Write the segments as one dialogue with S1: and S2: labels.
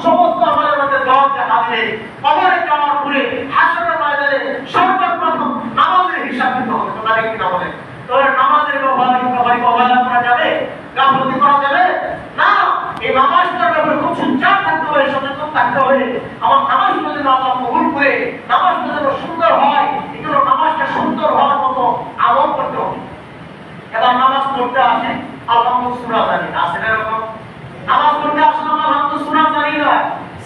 S1: সমস্ত আমাদের মধ্যে জবাব দেখা দিলে কবরে যাওয়ার পরে হাসরের ময়দানে সর্বপ্রথম নামাজের হিসাব দিতে হবে। তোমরা কি না বলে তোর নামাজের অবহেলা করা যাবে, গাফলতি করা যাবে না। এই নামাজটার ব্যাপারে খুব সুচার থাকতে হবে, সচেতন থাকতে হবে। আমার নামাজটা যেন আল্লাহ কবুল করে, নামাজটা যেন সুন্দর হয়, এগুলো নামাজটা সুন্দর হওয়ার মতো আমল করতে হবে। এবার নামাজ পড়তে আসে আলহামদুলিল্লাহ সূরা জানি না, আছে না এরকম? নামাজ পড়তে আসলে আলহামদুলিল্লাহ সূরা জানি না,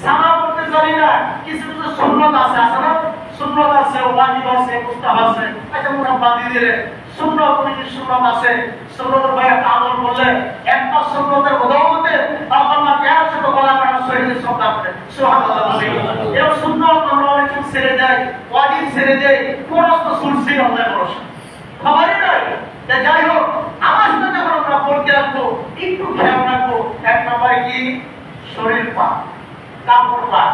S1: সানা পড়তে জানি না, কিছু কিছু সুন্নাত আছে, আছে না? সুন্নাত আছে, ওয়াজিব আছে, মুস্তাহাব আছে। আচ্ছা মোটা বাদ দিয়ে সুন্নাত কি সুন্নাত আছে, সুন্নাতের ভাই একটা আমল করলে একটা সুন্নাতের বদৌলতে আল্লাহ কেয়ার সাথে বলা করা শহীদ শব্দ আছে সুবহানাল্লাহ বলে। এই সুন্নাত আমরা অনেক ছেড়ে দেয়, ওয়াজিব ছেড়ে দেয়, কোরআন তো সুলসি আল্লাহ ভরসা খবরই নাই। যাই হোক, নামাজটা যখন আমরা পড়তে আসবো একটু খেয়াল রাখবো। এক নম্বরে কি শরীর পাক, কাপড় পাক,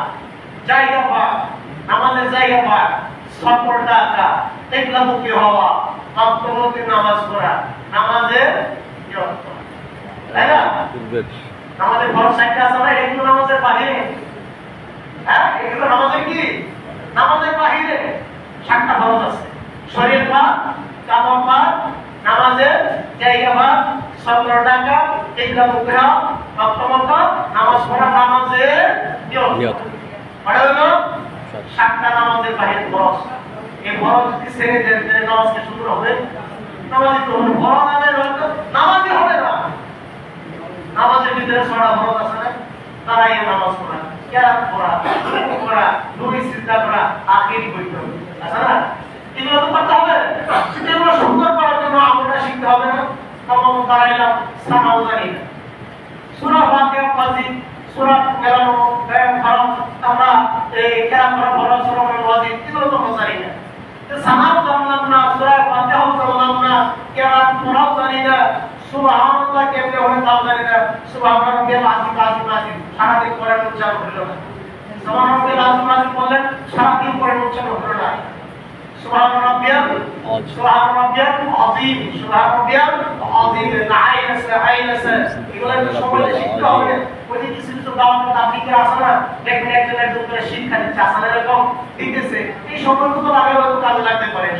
S1: জায়গা পাক, নামাজের জায়গা পাক, সফরটা আঁকা, তেগলামুখী হওয়া, অন্তর্বর্তী নামাজ পড়া, নামাজের তাই না? নামাজের ফরজ সাইডটা আছে না, এগুলো নামাজের বাহিরে। হ্যাঁ, এগুলো নামাজের কি? নামাজের বাহিরে 7টা ফরজ আছে। শরীর পাক, কাপড় পাক, নামাজের জায়গা পাক, সফর টাকা, তেগলামুখী হওয়া, অন্তর্বর্তী নামাজ পড়া, নামাজের নিয়ত। মানে হলো 7টা নামাজের বাহিরে ফরজ। এই ফরজ কি ছেড়ে দেন নামাজকে শুরু হবে? নামাজই তো হলো ফরজ, নামাজই হবে না। নামাজের ভিতরে 6টা ফরজ আছে না? দাঁড়াইয়ে নামাজ পড়া, কেরাত পড়া, রুকু করা, দুই সিজদা করা, আখিরি বইতে হবে, আছে না? এগুলো তো করতে হবে। এগুলো সুন্দর করার জন্য আমলটা শিখতে হবে না? নামাজ দাঁড়াইলাম, সানাও জানি না, সূরা ফাতিহা ওয়াজিব, সূরা কেরানো ফরজ, আমরা এই কেরাত করা ফরজ, সূরা ওয়াজিব, এগুলো তো জানি না। সানাও জানলাম না, সূরা ফাতিহাও জানলাম না, কেরাত পড়াও জানি না, সুবহানাল্লাহ কেমনে হয় তাও জানি না। সুবহানাল্লাহিল আযীম আযীম আযীম সারাদিন পড়ার উচ্চারণ হলো না। সুবহানাল্লাহিল আযীম আযীম বললেন, সারাদিন পড়ার উচ্চারণ হলো না। সুবহানাল্লাহিল আযীম, সুবহানাল্লাহিল আযীম, আইনাসা এগুলো সবাই শিখতে হবে। ওই যে কিছু কিছু দাওয়াত তাবলীগের আছে না, দেখেন একজন করে শিক্ষা দিচ্ছে, আসলে এরকম দিতেছে, এই সম্পর্ক তো আগে হয়তো কাজে লাগতে পারে।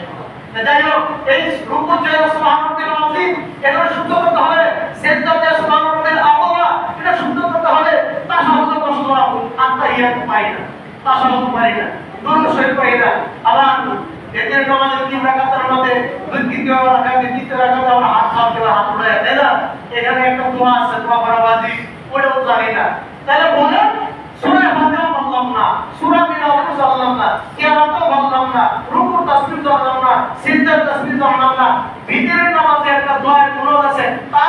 S1: যাই হোক, এই রুকু যে সুবহানাল্লাহিল আযীম এটা শুদ্ধ করতে হবে, সিজদা যে সুবহানাল্লাহিল আযম এটা শুদ্ধ করতে হবে, তাশাহুদ কষ্ট আত্তাহিয়াত পাই না, তাশাহুদ পাই না, দুরূদ শরীফ পাই না। আবার এদের নামাজের 3 রাকাতের মধ্যে দ্বিতীয় রাকাতে তৃতীয় রাকাতে আমরা হাত দেওয়া, হাত উঠায়, তাই না? এখানে একটা দোয়া আছে, দোয়া করা ওয়াজিব, ওটাও জানি না। তাহলে বলেন সূরা ফাতিহা বললাম না, সূরা তিলাওয়াত জানলাম না, কিরাতও বললাম না, রুকু তাসবিহ জানলাম না, সিজদার তাসবিহ জানলাম না, ভিতরের নামাজে একটা দোয়ার কুনুত আছে তা